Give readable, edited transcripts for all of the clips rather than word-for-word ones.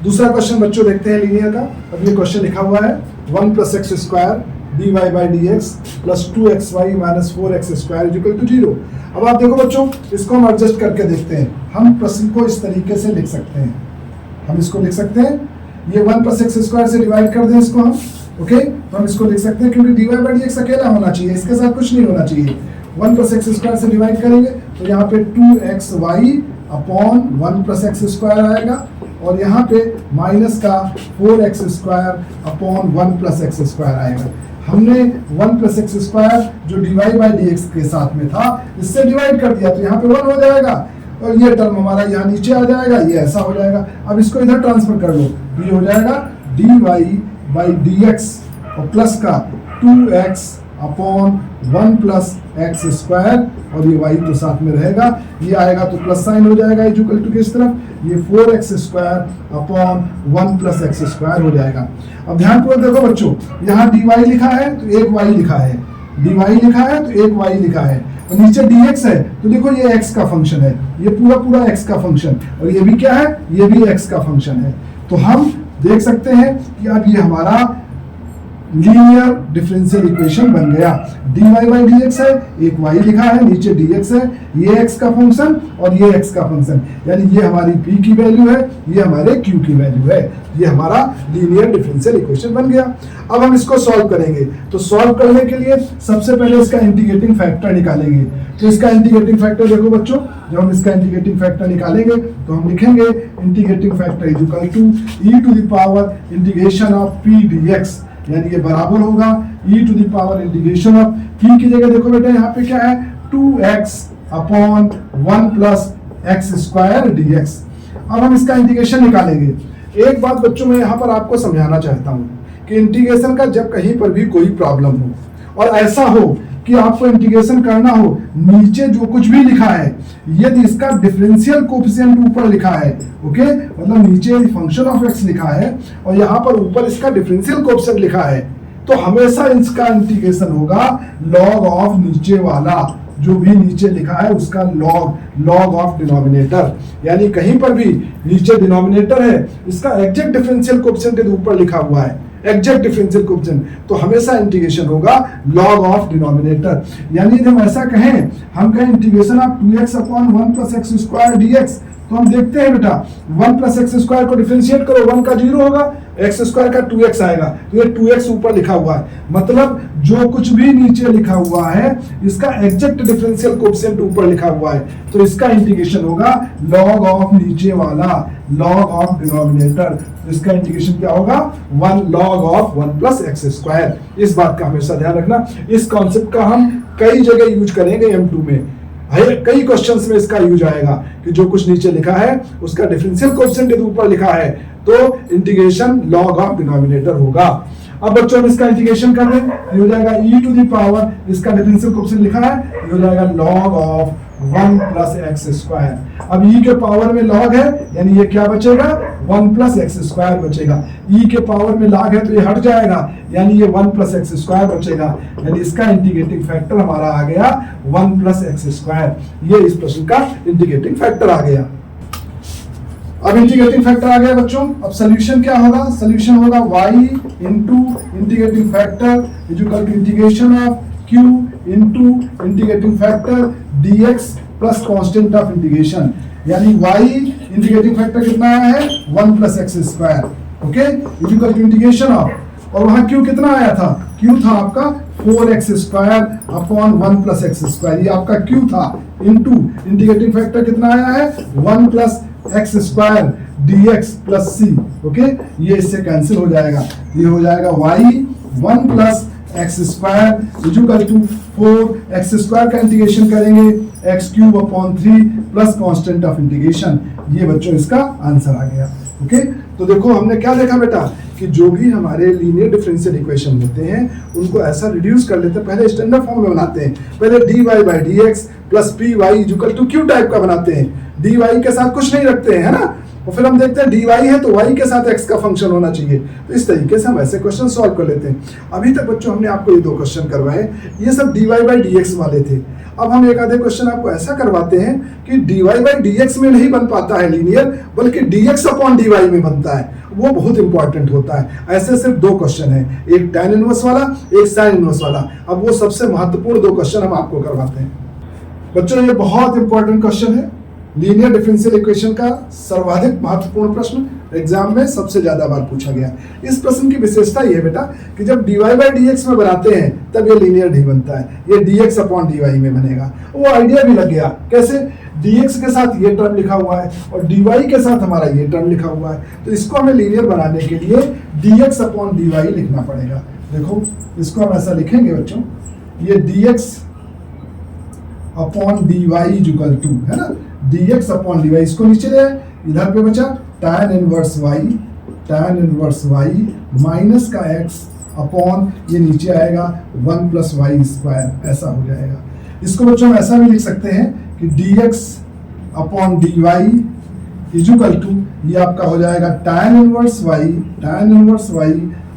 दूसरा क्वेश्चन बच्चों देखते हैं लीनियर का। अब ये क्वेश्चन लिखा हुआ है 1 + x² dy by dx + 2xy - 4x² = 0। अब आप देखो बच्चों, इसको हम एडजस्ट करके देखते हैं। हम प्रश्न को इस तरीके से लिख सकते हैं, हम इसको लिख सकते हैं, ये 1 + x² से डिवाइड कर दें इसको हम, ओके। तो हम इसको लिख सकते हैं क्योंकि dy by dx अकेला होना चाहिए, इसके साथ कुछ नहीं होना चाहिए। 1 + x² से डिवाइड करेंगे तो यहाँ पे 2xy अपॉन 1 + x² आएगा और यहाँ पे माइनस का 4x² अपॉन 1 + x² आएगा। हमने 1 + x² जो dy by dx के साथ में था इससे डिवाइड कर दिया तो यहाँ पे 1 हो जाएगा और ये टर्म हमारा यहाँ नीचे आ जाएगा, ये ऐसा हो जाएगा। अब इसको इधर ट्रांसफर कर लो तो ये हो जाएगा dy by dx और प्लस का 2x अपॉन 1 + x² और ये y तो साथ में रहेगा, ये आएगा तो प्लस साइन हो जाएगा इक्वल टू किस तरफ, ये 4x² अपॉन 1 + x² हो जाएगा। अब ध्यानपूर्वक देखो बच्चों, यहाँ dy लिखा है तो एक y लिखा है, dy लिखा है तो एक y लिखा है और नीचे dx है तो देखो ये x का फंक्शन है, ये पूरा x का फंक्शन और ये भी क्या है, ये भी x का फंक्शन है। तो हम देख सकते हैं कि अब ये हमारा लीनियर डिफरेंशियल इक्वेशन बन गया। dy by dx है, एक y लिखा है, नीचे dx है, ये x का फंक्शन और ये x का फंक्शन, यानी ये हमारी p की वैल्यू है, ये हमारे q की वैल्यू है। ये हमारा लीनियर डिफरेंशियल इक्वेशन बन गया। अब हम इसको सॉल्व करेंगे, तो सॉल्व करने के लिए सबसे पहले इसका इंटीग्रेटिंग फैक्टर निकालेंगे। तो इसका इंटीग्रेटिंग फैक्टर देखो बच्चों, जब हम इसका इंटीग्रेटिंग फैक्टर निकालेंगे तो हम लिखेंगे integrating factor equal to e integration of p dx, यानी ये बराबर होगा इंटीग्रेशन ऑफ p की जगह देखो बेटा यहाँ पे क्या है 2x अपॉन 1 + x² dx। अब हम इसका इंटीग्रेशन निकालेंगे। एक बात बच्चों मैं यहाँ पर आपको समझाना चाहता हूँ कि इंटीग्रेशन का जब कहीं पर भी कोई प्रॉब्लम हो और ऐसा हो कि आपको इंटीग्रेशन करना हो, नीचे जो कुछ भी लिखा है यदि इसका डिफरेंशियल कोएफिशिएंट ऊपर लिखा है, ओके, मतलब नीचे फंक्शन ऑफ x लिखा है और यहाँ पर ऊपर इसका डिफरेंशियल कोएफिशिएंट लिखा है, तो हमेशा इसका इंटीग्रेशन होगा लॉग ऑफ नीचे वाला, जो भी नीचे लिखा है उसका लॉग ऑफ डिनोमिनेटर, यानी कहीं पर भी नीचे डिनोमिनेटर है इसका एग्जैक्ट डिफरेंशियल कोएफिशिएंट ऊपर लिखा हुआ है, एग्जैक्ट डिफरेंशियल कोएफिशिएंट, तो हमेशा इंटीग्रेशन होगा लॉग ऑफ डिनोमिनेटर। यानी जब ऐसा कहें, हम कहें integration of 2x upon 1 + x² dx, तो हम देखते हैं बेटा 1 + x² को डिफरेंशिएट करो, 1 का 0 होगा, x² का 2x आएगा, तो ये 2x ऊपर लिखा हुआ है, मतलब जो कुछ भी नीचे लिखा हुआ है इसका एग्जैक्ट डिफरेंशियल कोएफिशिएंट ऊपर लिखा हुआ है, तो इसका इंटीग्रेशन होगा लॉग ऑफ नीचे वाला, लॉग ऑफ डिनोमिनेटर। इसका इंटीग्रेशन क्या होगा 1 log of 1 + x²। इस बात का हमेशा ध्यान रखना। इस कॉन्सेप्ट का हम कई जगह यूज करेंगे M2 में, कई क्वेश्चंस में इसका यूज आएगा कि जो कुछ नीचे लिखा है उसका डिफरेंशियल कोएफिशिएंट यदि ऊपर लिखा है तो इंटीग्रेशन लॉग ऑफ डिनोमिनेटर होगा। अब बच्चों हम इसका इंटीग्रेशन कर दें, ये हो जाएगा e⁻, इसका डिफरेंशियल कोएफिशिएंट लिखा है, ये हो जाएगा log of 1 + x²। अब e के पावर में log है, यानी ये क्या बचेगा 1 + x² बचेगा। e के पावर में log है तो ये हट जाएगा, यानी ये 1 + x² बचेगा, यानी इसका इंटीग्रेटिंग फैक्टर हमारा आ गया 1 + x²। ये इस प्रश्न का इंटीग्रेटिंग फैक्टर आ गया। अब इंटीग्रेटिंग फैक्टर आ गया बच्चों। अब सोल्यूशन क्या होगा, सोल्यूशन होगा y integrating factor equal to integration of q integrating factor dx plus constant of integration, यानी y इंटीग्रेटिंग फैक्टर कितना आया है 1 + x², okay, equal to integration of, और वहां q कितना आया था, q था आपका 4x² अपॉन 1 + x², ये आपका q था, इनटू इंटीग्रेटिंग फैक्टर कितना आया है 1 + x² dx + c, ओके, ये इससे कैंसिल हो जाएगा, ये हो जाएगा y 1 + x² equal to 4x² का इंटीग्रेशन करेंगे x³ upon 3 plus constant of integration. ये बच्चों इसका आंसर आ गया, ओके। तो देखो हमने क्या देखा बेटा कि जो भी हमारे लीनियर डिफरेंशियल इक्वेशन होते हैं उनको ऐसा रिड्यूस कर लेते हैं, पहले स्टैंडर्ड फॉर्म में बनाते हैं, पहले dy by dx + py equal to q type का बनाते हैं, dy के साथ कुछ नहीं रखते हैं, है ना, और फिर हम देखते हैं dy है तो y के साथ x का फंक्शन होना चाहिए। तो इस तरीके से हम ऐसे क्वेश्चन सॉल्व कर लेते हैं। अभी तक बच्चों हमने आपको ये 2 क्वेश्चन करवाए, ये सब dy बाई dx वाले थे। अब हम एक आधे क्वेश्चन आपको ऐसा करवाते हैं कि dy बाई dx में नहीं बन पाता है लीनियर, बल्कि dx अपॉन dy में बनता है, वो बहुत इंपॉर्टेंट होता है। ऐसे सिर्फ 2 क्वेश्चन है, एक tan इनवर्स वाला, एक sin इनवर्स वाला। अब वो सबसे महत्वपूर्ण 2 क्वेश्चन हम आपको करवाते हैं। बच्चों ये बहुत इंपॉर्टेंट क्वेश्चन है, लीनियर डिफरेंशियल इक्वेशन का सर्वाधिक महत्वपूर्ण प्रश्न, एग्जाम में सबसे ज्यादा बार पूछा गया। इस प्रश्न की विशेषता ये बेटा कि जब dy बाई dx में बनाते हैं तब ये लीनियर नहीं बनता है, ये dx अपॉन dy में बनेगा। वो आइडिया भी लग गया, कैसे? dx के साथ ये टर्म लिखा हुआ है और dy के साथ हमारा ये टर्म लिखा हुआ है, तो इसको हमें लीनियर बनाने के लिए dx अपॉन dy लिखना पड़ेगा। देखो इसको हम ऐसा लिखेंगे बच्चों, ये dx upon dy equal to, है ना, dx अपॉन dy, इसको नीचे ले, इधर पे बचा tan इनवर्स y माइनस का x अपॉन ये नीचे आएगा 1 प्लस वाई स्क्वायर, ऐसा हो जाएगा। इसको बच्चों हम ऐसा भी लिख सकते हैं कि dx upon dy equal to, ये आपका हो जाएगा tan inverse y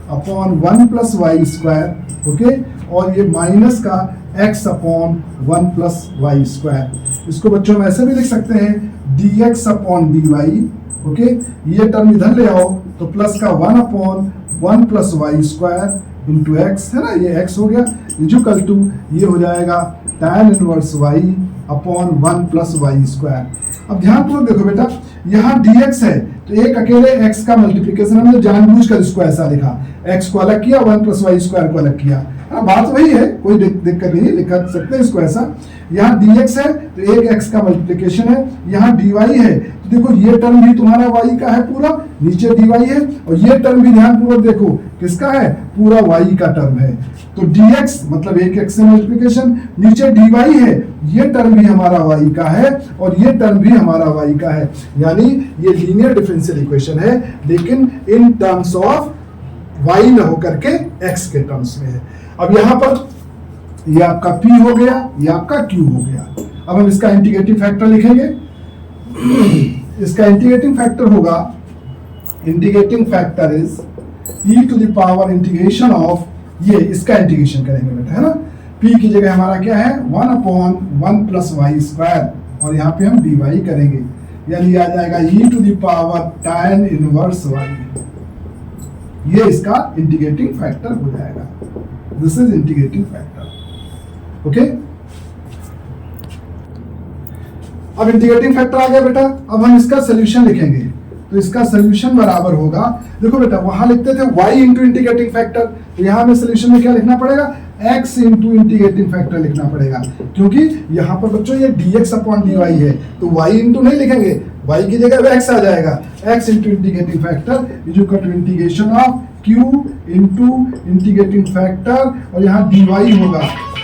upon 1 plus y square, okay, और ये माइनस का x upon 1 plus y square. इसको बच्चों हम ऐसे भी लिख सकते हैं dx अपॉन dy, ओके, ये टर्म इधर ले आओ तो प्लस का 1 upon 1 plus y square into x, है ना, ये x हो गया, इक्वल टू ये हो जाएगा tan inverse y upon 1 plus y square. अब ध्यानपूर्वक देखो बेटा, यहाँ dx है तो एक अकेले x का मल्टीप्लिकेशन हमने जानबूझकर इसको ऐसा लिखा, x को अलग किया, 1 प्लस वाई स्क्वायर को अलग किया। हाँ, बात वही है, कोई दिक्कत नहीं, लिख सकते हैं इसको ऐसा। यहाँ dx है तो एक x का मल्टीप्लिकेशन है, यहाँ dy है तो देखो ये टर्म भी तुम्हारा y का है पूरा, नीचे dy है, और ये टर्म भी ध्यानपूर्वक देखो किसका है, पूरा y का टर्म है। तो dx मतलब एक x से मल्टीप्लिकेशन, नीचे dy है, ये टर्म भी हमारा y का है और ये टर्म भी हमारा y का है, यानी ये लीनियर डिफरेंशियल इक्वेशन है, लेकिन इन टर्म्स ऑफ y न होकर के x के टर्म्स में है। अब यहाँ पर ये आपका p हो गया, ये आपका q हो गया। अब हम इसका इंटीग्रेटिंग फैक्टर लिखेंगे। इसका इंटीग्रेटिंग फैक्टर होगा, integrating factor is e to the power integration of, ये इसका इंटीग्रेशन करेंगे बेटा, है ना, p की जगह हमारा क्या है 1 अपॉन 1 प्लस वाई स्क्वायर, और यहाँ पे हम dy करेंगे, यानी आ जाएगा e to the power tan inverse y, ये इसका इंटीग्रेटिंग फैक्टर हो जाएगा। This is integrating factor, okay. अब इंटीग्रेटिंग फैक्टर आ गया बेटा, अब हम इसका सोल्यूशन लिखेंगे। तो इसका सोल्यूशन बराबर होगा, देखो बेटा वहां लिखते थे y इंटू इंटीग्रेटिंग फैक्टर, तो यहाँ हमें सोल्यूशन में क्या लिखना पड़ेगा, x इंटू इंटीग्रेटिंग फैक्टर लिखना पड़ेगा, क्योंकि यहाँ पर बच्चों ये dx अपॉन dy है, तो y इंटू नहीं लिखेंगे, y की जगह x आ जाएगा, x into integrating factor is equal to integration of q into integrating factor, और यहाँ dy होगा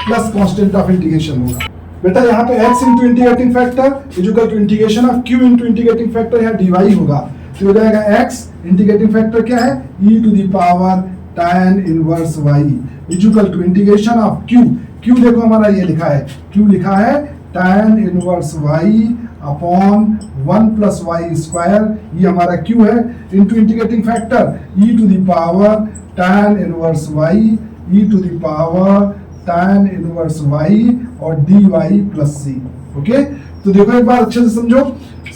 प्लस कांस्टेंट ऑफ इंटीग्रेशन होगा। बेटा यहाँ पे x into integrating factor is equal to integration of q into integrating factor, यहाँ dy होगा, तो हो जाएगा x इंटीग्रेटिंग फैक्टर क्या है, e to the power tan inverse y is equal to integration of q देखो हमारा ये लिखा है, q लिखा है tan inverse y upon 1 plus y square, ये हमारा q है, into integrating factor e to the power tan inverse y e to the power tan inverse y और dy प्लस c, ओके। तो देखो एक बार अच्छे से समझो,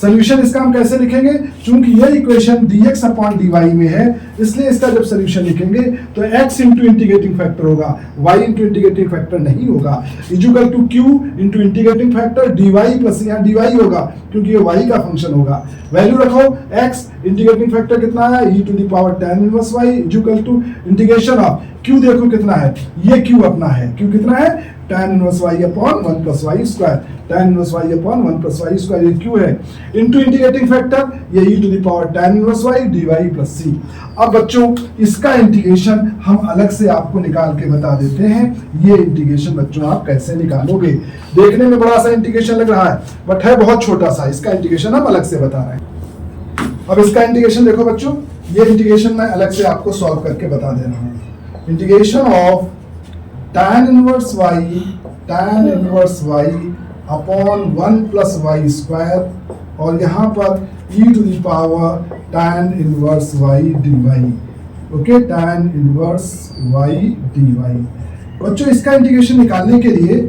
सोल्यूशन इसका हम कैसे लिखेंगे, चूंकि ये इक्वेशन dx अपॉन dy में है, इसलिए इसका जब सोल्यूशन लिखेंगे तो x इंटू इंटीग्रेटिंग फैक्टर होगा, y इंटू इंटीग्रेटिंग फैक्टर नहीं होगा, equal to q into integrating factor dy plus यहाँ dy होगा, क्योंकि ये y का फंक्शन होगा। वैल्यू रखो, x इंटीग्रेटिंग फैक्टर कितना आया, e to the power tan inverse y equal to integration of q, देखो कितना है, ये q अपना है, q कितना है tan inverse y upon 1 plus y square, tan inverse y upon 1 plus y square, ये q है, इनटू इंटीग्रेटिंग फैक्टर ये e to the power tan inverse y dy plus c। अब बच्चों इसका इंटीग्रेशन हम अलग से आपको निकाल के बता देते हैं, ये इंटीग्रेशन बच्चों आप कैसे निकालोगे। देखने में बड़ा सा इंटीग्रेशन लग रहा है, बट है बहुत छोटा सा, इसका इंटीग्रेशन हम अलग से बता रहे हैं। अब इसका इंटीग्रेशन देखो बच्चों, ये इंटीग्रेशन मैं अलग से आपको सॉल्व करके बता दे रहा हूँ। Integration of tan inverse y upon 1 plus y square, और यहाँ पर e to the power tan inverse y dy। Okay, tan inverse y dy। बच्चों इसका इंटीग्रेशन निकालने के लिए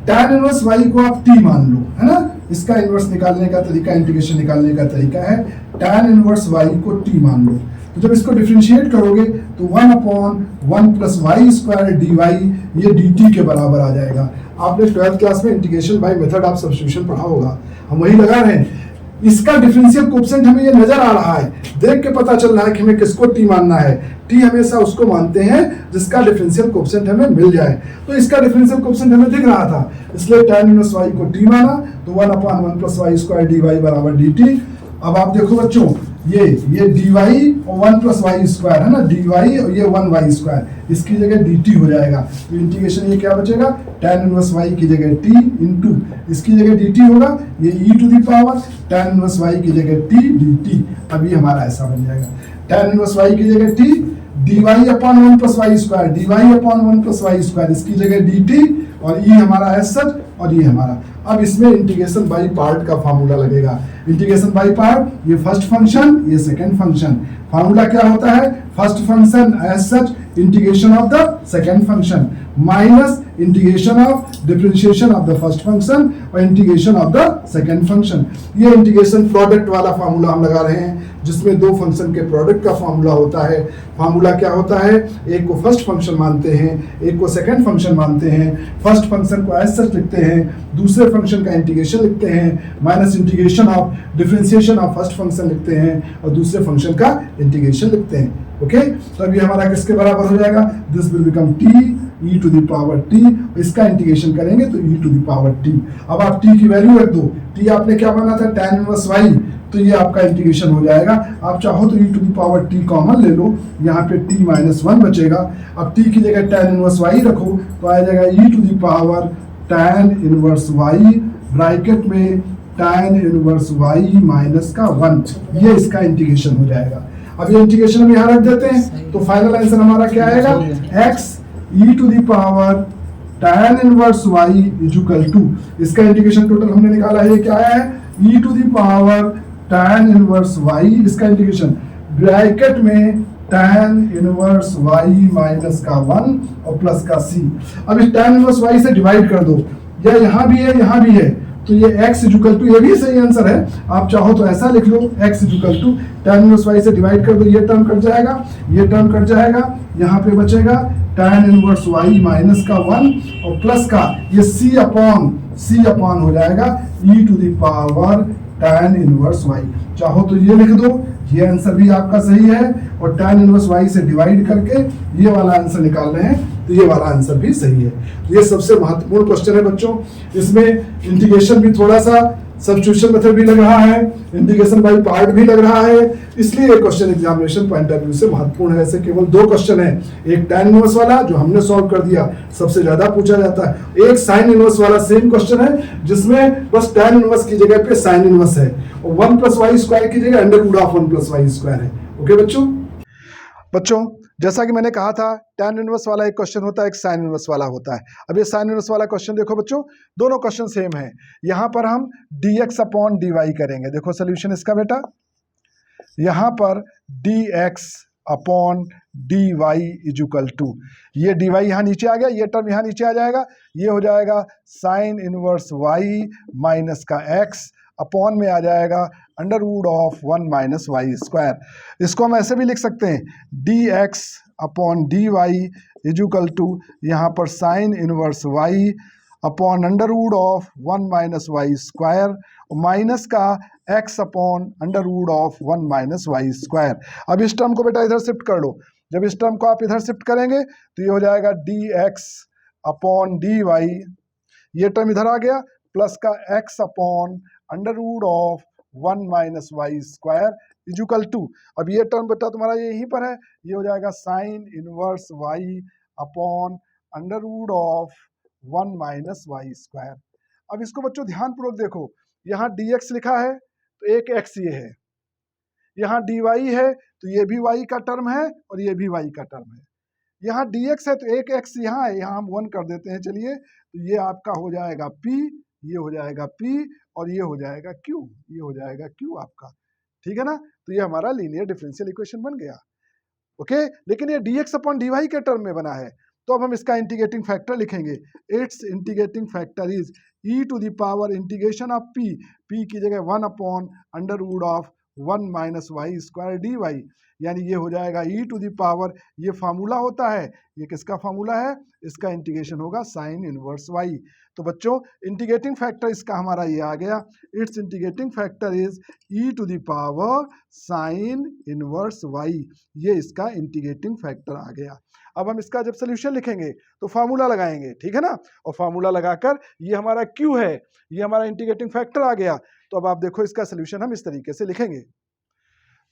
tan इनवर्स y को आप t मान लो, है ना। इसका इनवर्स निकालने का तरीका, इंटीग्रेशन निकालने का तरीका है tan इनवर्स y को t मान लो। तो जब इसको डिफरेंशिएट करोगे तो 1 upon 1 plus y square d y, ये डी टी के बराबर आ जाएगा। आपने 12th क्लास में integration by method of substitution पढ़ा होगा, हम वही लगा रहे हैं। इसका डिफरेंशियल कोएफिशिएंट हमें ये नजर आ रहा है, देख के पता चल रहा है कि हमें किसको टी मानना है। टी हमेशा उसको मानते हैं जिसका डिफरेंशियल कोएफिशिएंट हमें मिल जाए। तो इसका डिफरेंशियल कोएफिशिएंट हमें दिख रहा था, इसलिए tan इनवर्स y को टी माना, तो 1 upon 1 plus y square d y बराबर डी टी। अब आप देखो बच्चों, ये dy और 1 प्लस वाई स्क्वायर है ना, dy और ये 1 वाई स्क्वायर, इसकी जगह dt हो जाएगा। तो इंटीग्रेशन ये क्या बचेगा, tan इनवर्स y की जगह t इंटू इसकी जगह dt होगा, ये e to the power tan inverse y की जगह t dt। अब ये हमारा ऐसा बन जाएगा, tan इनवर्स y की जगह t, dy upon 1 plus y square, dy upon 1 plus y square, इसकी जगह dt, और ये हमारा है सच, और ये हमारा। अब इसमें इंटीग्रेशन बाय पार्ट का फार्मूला लगेगा। इंटीग्रेशन बाय पार्ट, ये फर्स्ट फंक्शन, ये सेकंड फंक्शन। फार्मूला क्या होता है, first function as such integration of the second function minus integration of differentiation of the first function और integration of the second function. ये integration product वाला formula हम लगा रहे हैं, जिसमें दो फंक्शन के प्रोडक्ट का फार्मूला होता है। फार्मूला क्या होता है, एक को फर्स्ट फंक्शन मानते हैं, एक को सेकंड फंक्शन मानते हैं। फर्स्ट फंक्शन को एज सच लिखते हैं, दूसरे फंक्शन का इंटीग्रेशन लिखते हैं, minus integration of differentiation of first function लिखते हैं, और दूसरे फंक्शन का इंटीग्रेशन लिखते हैं। ओके, तो अभी हमारा किसके बराबर हो जाएगा, this will become t e to the power t, इसका इंटीग्रेशन करेंगे तो e to the power t। अब आप t की वैल्यू रख दो, t आपने क्या माना था, tan इनवर्स y, तो ये आपका इंटीग्रेशन हो जाएगा। आप चाहो तो e to the power t common ले लो, यहाँ पे t माइनस 1 बचेगा। अब t की जगह tan इनवर्स y रखो तो आ जाएगा e to the power tan inverse y, bracket में tan इनवर्स y माइनस का 1, ये इसका इंटीग्रेशन हो जाएगा। अब ये इंटीग्रेशन हम यहाँ रख देते हैं, तो फाइनल आंसर हमारा क्या आएगा, x e to the power tan inverse y equal to, इसका इंटीग्रेशन टोटल हमने निकाला है, क्या आया है, e to the power tan inverse y, इसका इंटीग्रेशन ब्रैकेट में tan इनवर्स y माइनस का 1 और प्लस का c। अब इस tan इनवर्स y से डिवाइड कर दो, या यहाँ भी है यहाँ भी है, तो ये x इक्वल टू, ये भी सही आंसर है। आप चाहो तो ऐसा लिख लो, x equal to tan inverse y से डिवाइड कर दो, ये टर्म कट जाएगा, ये टर्म कट जाएगा, यहाँ पे बचेगा tan इनवर्स y माइनस का 1 और प्लस का ये c अपॉन हो जाएगा e to the power tan inverse y। चाहो तो ये लिख दो, ये आंसर भी आपका सही है, और tan इनवर्स y से डिवाइड करके ये वाला आंसर निकाल रहे हैं, तो ये वाला आंसर भी सही है। ये सबसे महत्वपूर्ण क्वेश्चन है बच्चों, इसमें इंटीग्रेशन भी थोड़ा सा सब्स्टिट्यूशन मेथड भी लग रहा है, इंटीग्रेशन बाय पार्ट भी लग रहा है, इसलिए ये question examination point of view से महत्वपूर्ण है। ऐसे केवल दो क्वेश्चन है, एक tan इनवर्स वाला जो हमने सॉल्व कर दिया, सबसे ज्यादा पूछा जाता है, एक sin इनवर्स वाला सेम क्वेश्चन है जिसमें बस tan इनवर्स की जगह पे sin इनवर्स है, और 1 प्लस वाई स्क्वायर की जगह under root of 1 plus y square है। ओके बच्चों, जैसा कि मैंने कहा था, tan इनवर्स वाला एक क्वेश्चन होता है, एक sin इनवर्स वाला होता है। अब ये sin इनवर्स वाला क्वेश्चन देखो बच्चों, दोनों क्वेश्चन सेम है। यहाँ पर हम dx अपॉन dy करेंगे। देखो सोल्यूशन इसका बेटा, यहाँ पर dx upon dy equal to, ये dy यहाँ नीचे आ गया, ये टर्म यहाँ नीचे आ जाएगा, ये हो जाएगा sin इनवर्स y माइनस का x, अपॉन में आ जाएगा under root of 1 minus y square. इसको हम ऐसे भी लिख सकते हैं, dx upon dy equal to, यहाँ पर sine inverse y upon under root of 1 minus y square, minus का x upon under root of 1 minus y square. अब इस टर्म को बेटा इधर शिफ्ट कर लो, जब इस टर्म को आप इधर शिफ्ट करेंगे तो ये हो जाएगा dx अपॉन dy, ये टर्म इधर आ गया, प्लस का x upon under root of 1 minus y square equal to, अब ये टर्म बेटा तुम्हारा यहीं पर है, ये हो जाएगा sine inverse y upon under root of 1 minus y square. अब इसको बच्चों ध्यानपूर्वक देखो, यहाँ dx लिखा है तो एक x ये है, यहाँ dy है तो ये भी y का टर्म है और ये भी y का टर्म है, यहाँ dx है तो एक x यहाँ है, यहाँ हम 1 कर देते हैं। चलिए, तो ये आपका हो जाएगा p ये हो जाएगा P और ये हो जाएगा Q, ये हो जाएगा Q आपका, ठीक है ना। तो ये हमारा लीनियर डिफरेंशियल इक्वेशन बन गया, ओके। लेकिन ये dx अपॉन dy के टर्म में बना है, तो अब हम इसका इंटीग्रेटिंग फैक्टर लिखेंगे। It's integrating factor is e to the power integration of p की जगह 1 upon under root of 1 minus y square d y, यानी ये हो जाएगा e टू द पावर, ये फार्मूला होता है, ये किसका फार्मूला है, इसका इंटीग्रेशन होगा साइन इनवर्स y। तो बच्चों इंटीग्रेटिंग फैक्टर इसका हमारा ये आ गया, it's integrating factor is e to the power sine inverse y, ये इसका इंटीग्रेटिंग फैक्टर आ गया। अब हम इसका जब सोल्यूशन लिखेंगे तो फार्मूला लगाएंगे, ठीक है ना, और फार्मूला लगाकर ये हमारा Q है, ये हमारा इंटीग्रेटिंग फैक्टर आ गया। तो अब आप देखो इसका सोल्यूशन हम इस तरीके से लिखेंगे।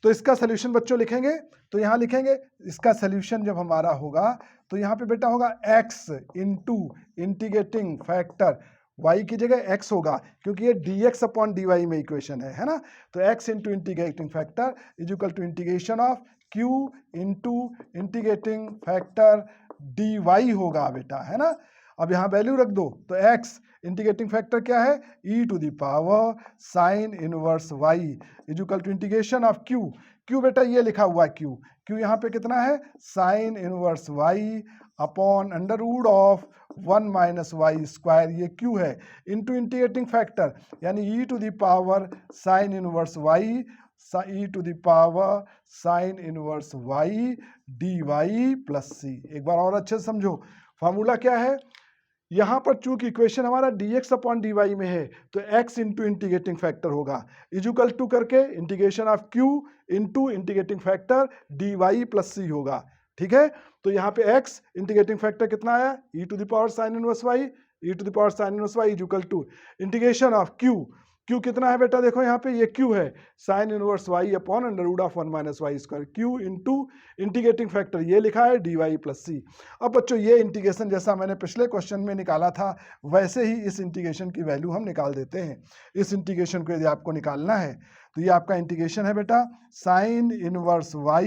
तो इसका सोल्यूशन बच्चों लिखेंगे तो यहाँ लिखेंगे, इसका सोल्यूशन जब हमारा होगा तो यहाँ पे बेटा होगा x into integrating factor, y की जगह x होगा क्योंकि ये dx अपॉन dy में इक्वेशन है ना। तो x into integrating factor is equal to integration of q into integrating factor dy होगा बेटा, है ना। अब यहाँ वैल्यू रख दो, तो x इंटीग्रेटिंग फैक्टर क्या है, e to the power sine inverse y is equal to integration of q बेटा ये लिखा हुआ है q यहाँ पे कितना है, sine inverse y upon under root of 1 minus y square, ये q है, इंटू इंटीग्रेटिंग फैक्टर यानी e to the power sine inverse y, e to the power sine inverse y dy plus c। एक बार और अच्छे से समझो, formula क्या है, यहाँ पर चूंकि इक्वेशन हमारा dx अपॉन dy में है तो x इंटू इंटीग्रेटिंग फैक्टर होगा इक्वल टू करके integration of q into integrating factor dy plus c होगा, ठीक है। तो यहाँ पे x इंटीग्रेटिंग फैक्टर कितना आया, e to the power sine inverse y, e to the power sine inverse y equal to integration of q कितना है बेटा, देखो यहाँ पे ये q है sine inverse y upon under root of 1 minus y square, q into integrating factor ये लिखा है dy प्लस c। अब बच्चों ये इंटीग्रेशन जैसा मैंने पिछले क्वेश्चन में निकाला था वैसे ही इस इंटीग्रेशन की वैल्यू हम निकाल देते हैं। इस इंटीग्रेशन को यदि आपको निकालना है तो ये आपका इंटीग्रेशन है बेटा sine inverse y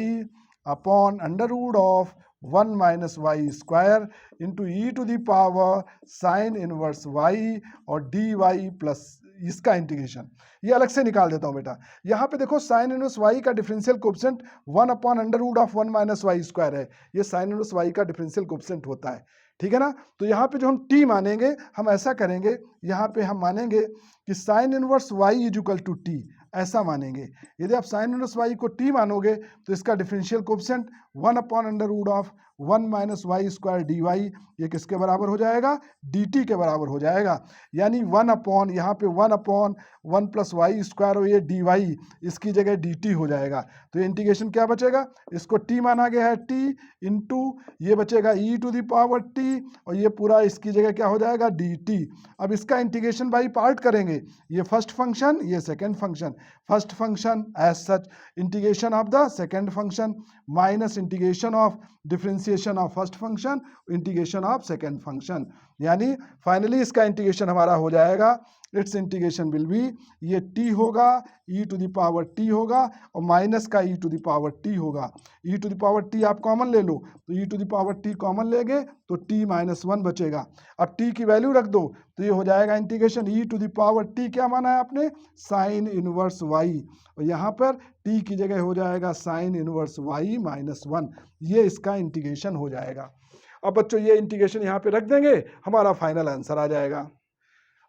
upon under root of 1 minus y square into e to the power sine inverse y और dy प्लस, इसका इंटीग्रेशन ये अलग से निकाल देता हूं बेटा। यहाँ पे देखो साइन इनवर्स y का differential coefficient 1 upon under root of 1 minus y square है, ये साइन इनवर्स y का डिफरेंशियल कोएफिशिएंट होता है, ठीक है ना। तो यहाँ पे जो हम t मानेंगे हम ऐसा करेंगे, यहाँ पे हम मानेंगे कि sine inverse y is equal to t, ऐसा मानेंगे। यदि आप साइन इनवर्स y को t मानोगे तो इसका differential coefficient 1 upon under root of 1 minus y square d y, ये किसके बराबर हो जाएगा, dt के बराबर हो जाएगा, यानी 1 अपॉन यहाँ पे 1 अपॉन 1 प्लस वाई स्क्वायर और ये dy इसकी जगह dt हो जाएगा। तो ये इंटीग्रेशन क्या बचेगा, इसको t माना गया है t इंटू ये बचेगा e to the power t और ये पूरा इसकी जगह क्या हो जाएगा dt। अब इसका इंटीग्रेशन बाई पार्ट करेंगे, ये फर्स्ट फंक्शन ये second function, first function as such integration of the second function minus integration of differentiation of first function integration of second function, यानी फाइनली इसका इंटीग्रेशन हमारा हो जाएगा, इट्स इंटीग्रेशन विल बी, ये t होगा e to the power t होगा और minus का e to the power t होगा, e to the power t आप कॉमन ले लो तो e to the power t common लेंगे तो t माइनस 1 बचेगा। अब t की वैल्यू रख दो तो ये हो जाएगा integration e to the power t क्या माना है आपने, साइन इनवर्स y, और यहाँ पर t की जगह हो जाएगा साइन इनवर्स y माइनस 1, ये इसका इंटीग्रेशन हो जाएगा। अब बच्चों ये इंटीग्रेशन यहाँ पे रख देंगे, हमारा फाइनल आंसर आ जाएगा।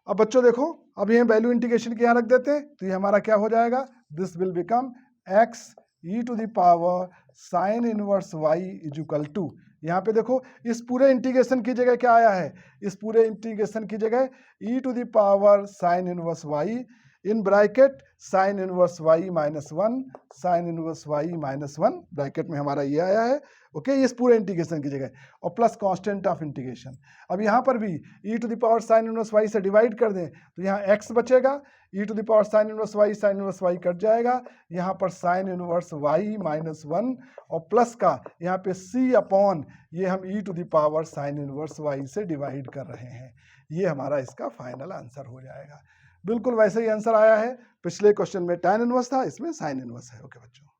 अब बच्चों देखो, अब ये वैल्यू इंटीग्रेशन के यहाँ रख देते हैं तो ये हमारा क्या हो जाएगा, this will become x e to the power sine inverse y is equal to, यहाँ पे देखो इस पूरे इंटीग्रेशन की जगह क्या आया है, इस पूरे इंटीग्रेशन की जगह e to the power sine inverse y in bracket sine inverse y minus 1 sine inverse y minus 1 bracket में हमारा ये आया है, ओके, इस पूरे इंटीग्रेशन की जगह और प्लस कांस्टेंट ऑफ इंटीग्रेशन। अब यहाँ पर भी e to the power sine inverse y से डिवाइड कर दें तो यहाँ x बचेगा, e to the power sine inverse y sine inverse y cut जाएगा, यहाँ पर साइन इनवर्स y माइनस 1 और प्लस का यहाँ पे c अपॉन ये हम e to the power sine inverse y से डिवाइड कर रहे हैं, ये हमारा इसका फाइनल आंसर हो जाएगा। बिल्कुल वैसे ही आंसर आया है, पिछले क्वेश्चन में tan इनवर्स था, इसमें साइन इनवर्स है, ओके बच्चों।